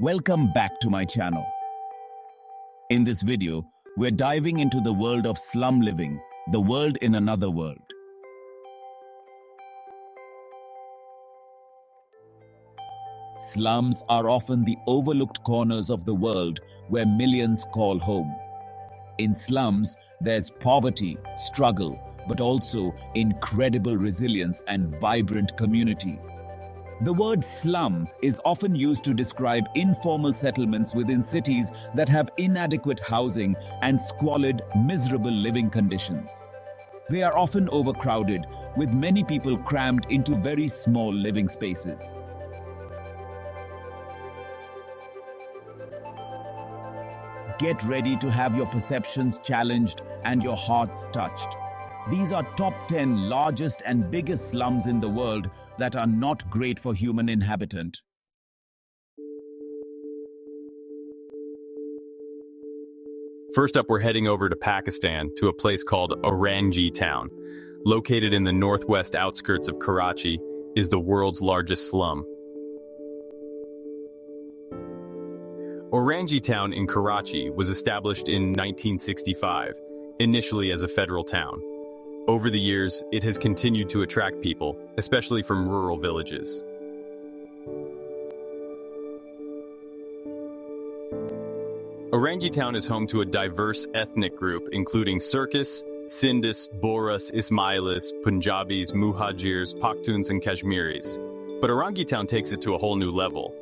Welcome back to my channel. In this video, we're diving into the world of slum living, the world in another world. Slums are often the overlooked corners of the world where millions call home. In slums, there's poverty, struggle, but also incredible resilience and vibrant communities. The word slum is often used to describe informal settlements within cities that have inadequate housing and squalid, miserable living conditions. They are often overcrowded, with many people crammed into very small living spaces. Get ready to have your perceptions challenged and your hearts touched. These are top 10 largest and biggest slums in the world that are not great for human inhabitant. First up, we're heading over to Pakistan to a place called Orangi Town. Located in the northwest outskirts of Karachi, is the world's largest slum. Orangi Town in Karachi was established in 1965, initially as a federal town. Over the years, it has continued to attract people, especially from rural villages. Orangi Town is home to a diverse ethnic group, including Sirkis, Sindhis, Bohras, Ismailis, Punjabis, Muhajirs, Pakhtuns, and Kashmiris. But Orangi Town takes it to a whole new level.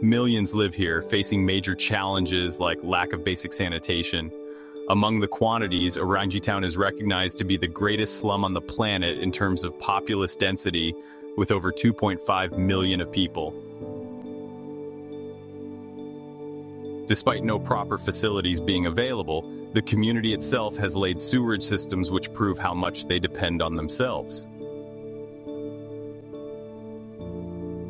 Millions live here, facing major challenges like lack of basic sanitation. Among the quantities, Orangi Town is recognized to be the greatest slum on the planet in terms of populace density, with over 2.5 million of people. Despite no proper facilities being available, the community itself has laid sewerage systems which prove how much they depend on themselves.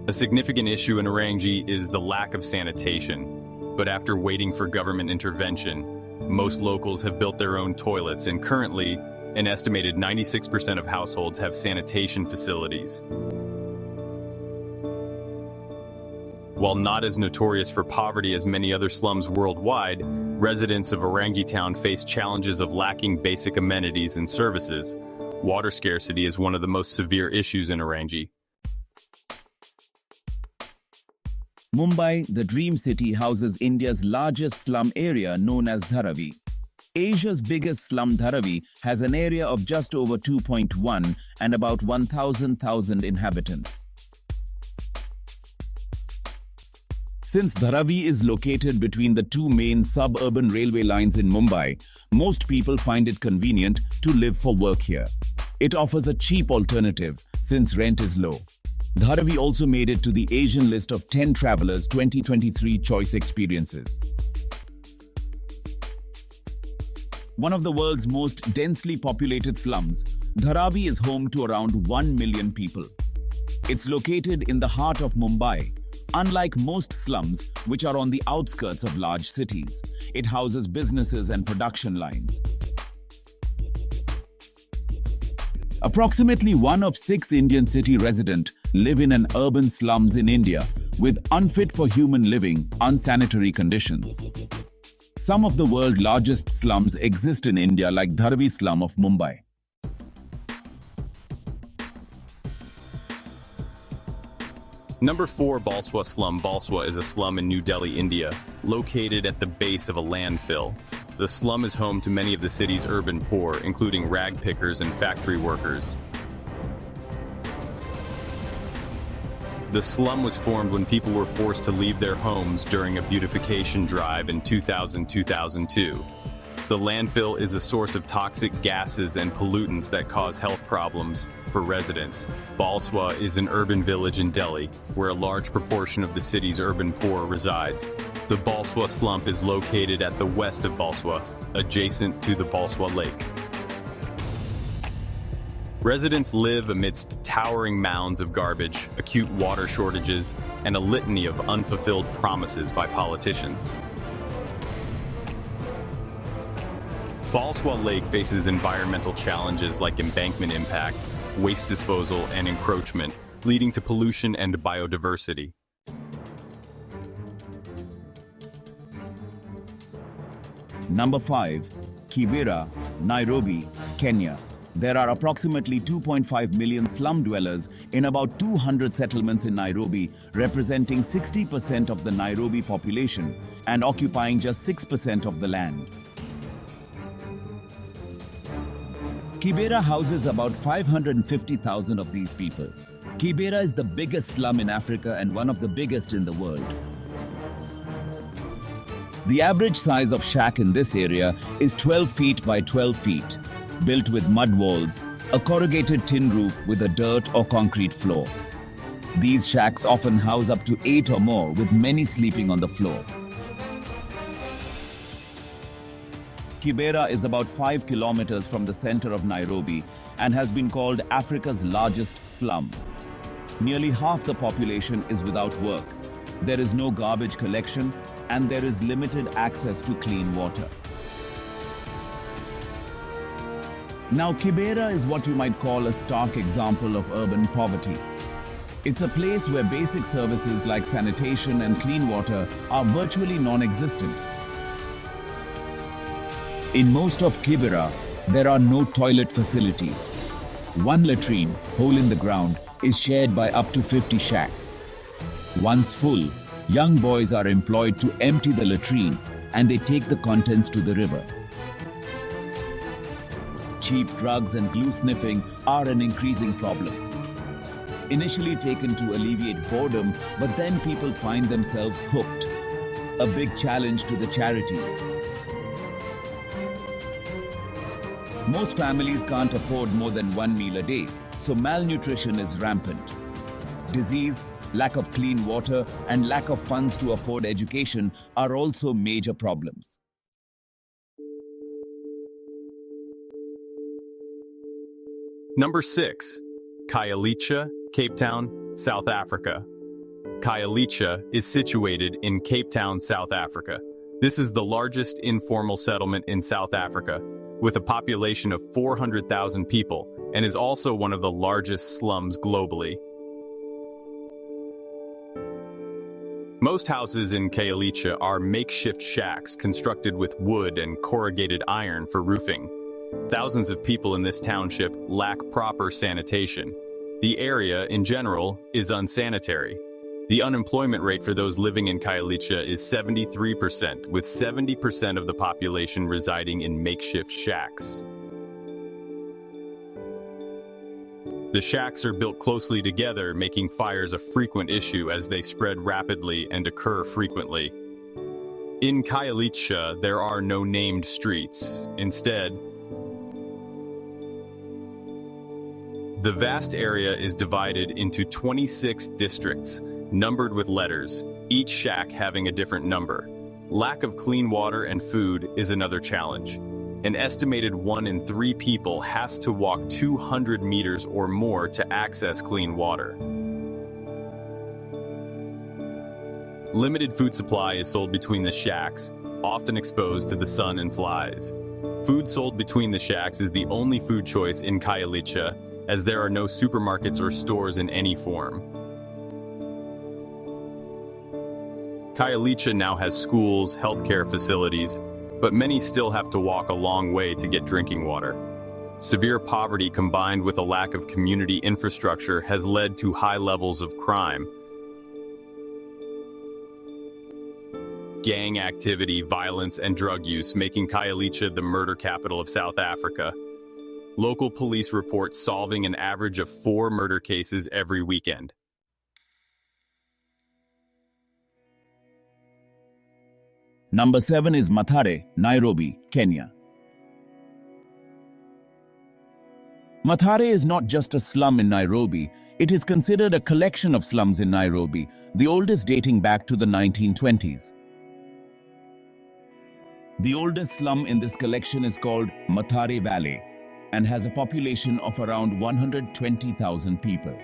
A significant issue in Orangi is the lack of sanitation, but after waiting for government intervention, most locals have built their own toilets, and currently, an estimated 96% of households have sanitation facilities. While not as notorious for poverty as many other slums worldwide, residents of Orangi Town face challenges of lacking basic amenities and services. Water scarcity is one of the most severe issues in Orangi. Mumbai, the dream city, houses India's largest slum area known as Dharavi. Asia's biggest slum, Dharavi, has an area of just over 2.1 and about 1,000 inhabitants. Since Dharavi is located between the two main suburban railway lines in Mumbai, most people find it convenient to live for work here. It offers a cheap alternative since rent is low. Dharavi also made it to the Asian list of 10 Travelers 2023 Choice Experiences. One of the world's most densely populated slums, Dharavi is home to around 1 million people. It's located in the heart of Mumbai. Unlike most slums, which are on the outskirts of large cities, it houses businesses and production lines. Approximately 1 of 6 Indian city residents live in an urban slums in India with unfit for human living, unsanitary conditions. Some of the world's largest slums exist in India, like Dharavi slum of Mumbai. Number 4, Bhalswa slum. Bhalswa is a slum in New Delhi, India, located at the base of a landfill. The slum is home to many of the city's urban poor, including rag pickers and factory workers. The slum was formed when people were forced to leave their homes during a beautification drive in 2000-2002. The landfill is a source of toxic gases and pollutants that cause health problems for residents. Bhalswa is an urban village in Delhi, where a large proportion of the city's urban poor resides. The Bhalswa slum is located at the west of Bhalswa, adjacent to the Bhalswa Lake. Residents live amidst towering mounds of garbage, acute water shortages, and a litany of unfulfilled promises by politicians. Bhalswa Lake faces environmental challenges like embankment impact, waste disposal, and encroachment, leading to pollution and biodiversity. Number 5. Kibera, Nairobi, Kenya. There are approximately 2.5 million slum dwellers in about 200 settlements in Nairobi, representing 60% of the Nairobi population and occupying just 6% of the land. Kibera houses about 550,000 of these people. Kibera is the biggest slum in Africa and one of the biggest in the world. The average size of shack in this area is 12 feet by 12 feet, built with mud walls, a corrugated tin roof with a dirt or concrete floor. These shacks often house up to 8 or more, with many sleeping on the floor. Kibera is about 5 kilometers from the center of Nairobi and has been called Africa's largest slum. Nearly half the population is without work. There is no garbage collection and there is limited access to clean water. Now, Kibera is what you might call a stark example of urban poverty. It's a place where basic services like sanitation and clean water are virtually non-existent. In most of Kibera, there are no toilet facilities. One latrine, hole in the ground, is shared by up to 50 shacks. Once full, young boys are employed to empty the latrine and they take the contents to the river. Cheap drugs and glue sniffing are an increasing problem. Initially taken to alleviate boredom, but then people find themselves hooked. A big challenge to the charities. Most families can't afford more than one meal a day, so malnutrition is rampant. Disease, lack of clean water, and lack of funds to afford education are also major problems. Number 6. Khayelitsha, Cape Town, South Africa. Khayelitsha is situated in Cape Town, South Africa. This is the largest informal settlement in South Africa, with a population of 400,000 people, and is also one of the largest slums globally. Most houses in Khayelitsha are makeshift shacks constructed with wood and corrugated iron for roofing. Thousands of people in this township lack proper sanitation. The area, in general, is unsanitary. The unemployment rate for those living in Khayelitsha is 73%, with 70% of the population residing in makeshift shacks. The shacks are built closely together, making fires a frequent issue as they spread rapidly and occur frequently. In Khayelitsha, there are no named streets. Instead, the vast area is divided into 26 districts, numbered with letters, each shack having a different number. Lack of clean water and food is another challenge. An estimated 1 in 3 people has to walk 200 meters or more to access clean water. Limited food supply is sold between the shacks, often exposed to the sun and flies. Food sold between the shacks is the only food choice in Khayelitsha, as there are no supermarkets or stores in any form. Khayelitsha now has schools, healthcare facilities, but many still have to walk a long way to get drinking water. Severe poverty combined with a lack of community infrastructure has led to high levels of crime. Gang activity, violence, and drug use, making Khayelitsha the murder capital of South Africa. Local police report solving an average of 4 murder cases every weekend. Number 7 is Mathare, Nairobi, Kenya. Mathare is not just a slum in Nairobi, it is considered a collection of slums in Nairobi, the oldest dating back to the 1920s. The oldest slum in this collection is called Mathare Valley and has a population of around 120,000 people.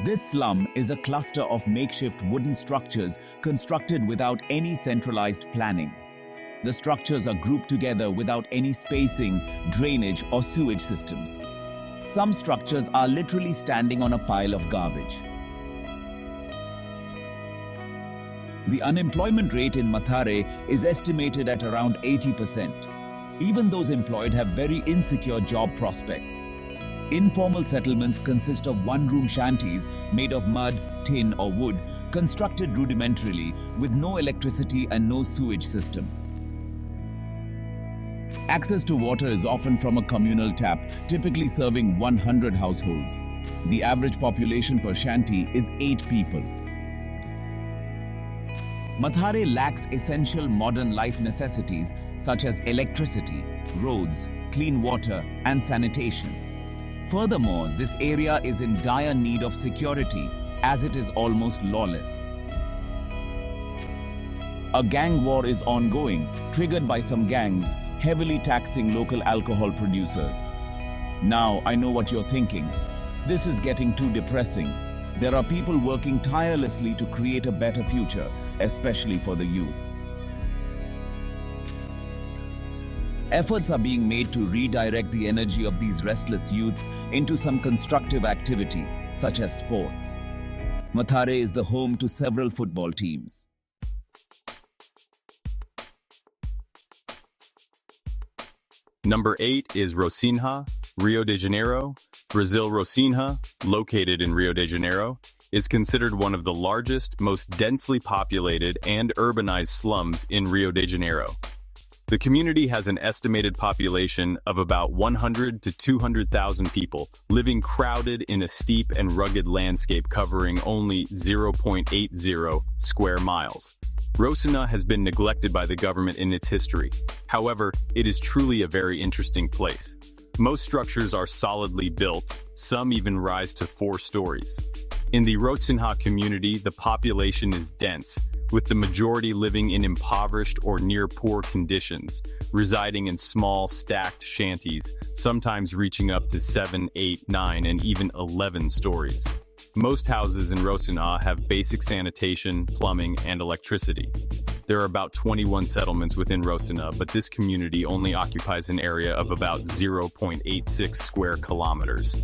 This slum is a cluster of makeshift wooden structures constructed without any centralized planning. The structures are grouped together without any spacing, drainage, or sewage systems. Some structures are literally standing on a pile of garbage. The unemployment rate in Mathare is estimated at around 80%. Even those employed have very insecure job prospects. Informal settlements consist of one-room shanties made of mud, tin or wood, constructed rudimentarily with no electricity and no sewage system. Access to water is often from a communal tap, typically serving 100 households. The average population per shanty is 8 people. Mathare lacks essential modern life necessities such as electricity, roads, clean water, and sanitation. Furthermore, this area is in dire need of security as it is almost lawless. A gang war is ongoing, triggered by some gangs heavily taxing local alcohol producers. Now, I know what you're thinking. This is getting too depressing. There are people working tirelessly to create a better future, especially for the youth. Efforts are being made to redirect the energy of these restless youths into some constructive activity, such as sports. Mathare is the home to several football teams. Number 8 is Rocinha, Rio de Janeiro. Brazil. Rocinha, located in Rio de Janeiro, is considered one of the largest, most densely populated and urbanized slums in Rio de Janeiro. The community has an estimated population of about 100 to 200,000 people, living crowded in a steep and rugged landscape covering only 0.80 square miles. Rocinha has been neglected by the government in its history. However, it is truly a very interesting place. Most structures are solidly built, some even rise to 4 stories. In the Rocinha community, the population is dense, with the majority living in impoverished or near-poor conditions, residing in small, stacked shanties, sometimes reaching up to 7, 8, 9, and even 11 stories. Most houses in Rocinha have basic sanitation, plumbing, and electricity. There are about 21 settlements within Rocinha, but this community only occupies an area of about 0.86 square kilometers.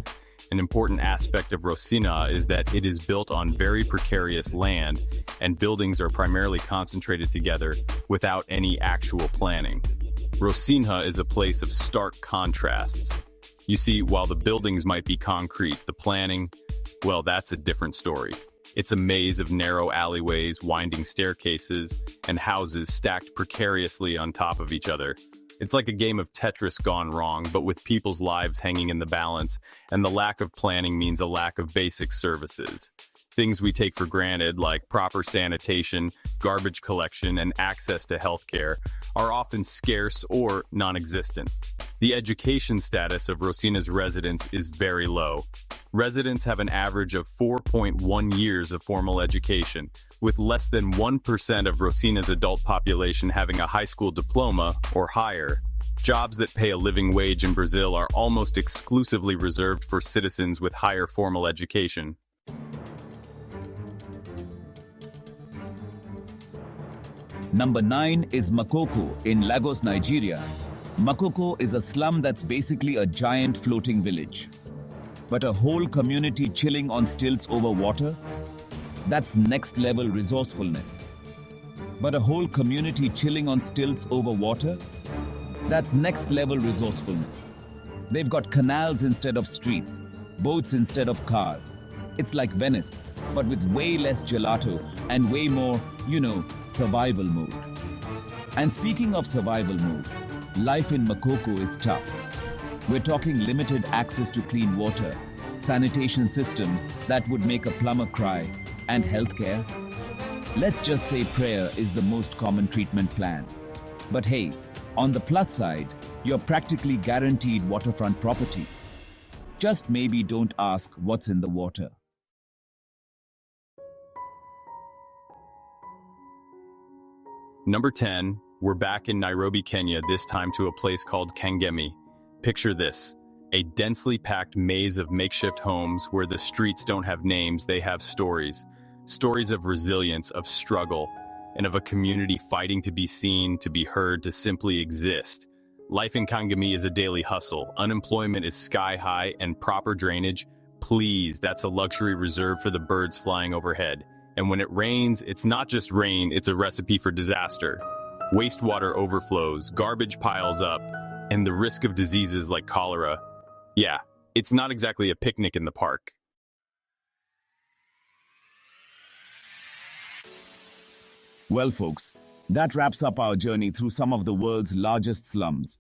An important aspect of Rocinha is that it is built on very precarious land, and buildings are primarily concentrated together without any actual planning. Rocinha is a place of stark contrasts. You see, while the buildings might be concrete, the planning, well, that's a different story. It's a maze of narrow alleyways, winding staircases, and houses stacked precariously on top of each other. It's like a game of Tetris gone wrong, but with people's lives hanging in the balance, and the lack of planning means a lack of basic services. Things we take for granted, like proper sanitation, garbage collection, and access to healthcare, are often scarce or non-existent. The education status of Rocinha's residents is very low. Residents have an average of 4.1 years of formal education, with less than 1% of Rocinha's adult population having a high school diploma or higher. Jobs that pay a living wage in Brazil are almost exclusively reserved for citizens with higher formal education. Number 9 is Makoko in Lagos, Nigeria. Makoko is a slum that's basically a giant floating village. But a whole community chilling on stilts over water? That's next level resourcefulness. But a whole community chilling on stilts over water? That's next level resourcefulness. They've got canals instead of streets, boats instead of cars. It's like Venice, but with way less gelato and way more, survival mode. And speaking of survival mode, life in Makoko is tough. We're talking limited access to clean water, sanitation systems that would make a plumber cry, and healthcare. Let's just say prayer is the most common treatment plan. But hey, on the plus side, you're practically guaranteed waterfront property. Just maybe don't ask what's in the water. Number 10, we're back in Nairobi, Kenya, this time to a place called Kangemi. Picture this, a densely packed maze of makeshift homes where the streets don't have names, they have stories. Stories of resilience, of struggle, and of a community fighting to be seen, to be heard, to simply exist. Life in Kangemi is a daily hustle. Unemployment is sky high, and proper drainage, please, that's a luxury reserved for the birds flying overhead. And when it rains, it's not just rain, it's a recipe for disaster. Wastewater overflows, garbage piles up, and the risk of diseases like cholera. Yeah, it's not exactly a picnic in the park. Well, folks, that wraps up our journey through some of the world's largest slums.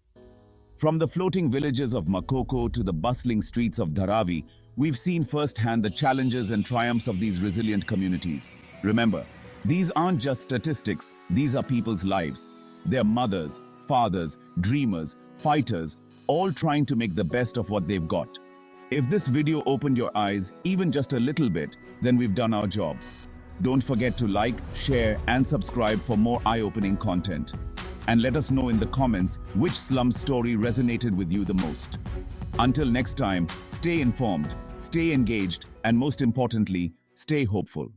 From the floating villages of Makoko to the bustling streets of Dharavi, we've seen firsthand the challenges and triumphs of these resilient communities. Remember, these aren't just statistics, these are people's lives. They're mothers, fathers, dreamers, fighters, all trying to make the best of what they've got. If this video opened your eyes even just a little bit, then we've done our job. Don't forget to like, share, and subscribe for more eye-opening content. And let us know in the comments which slum story resonated with you the most. Until next time, stay informed, stay engaged, and most importantly, stay hopeful.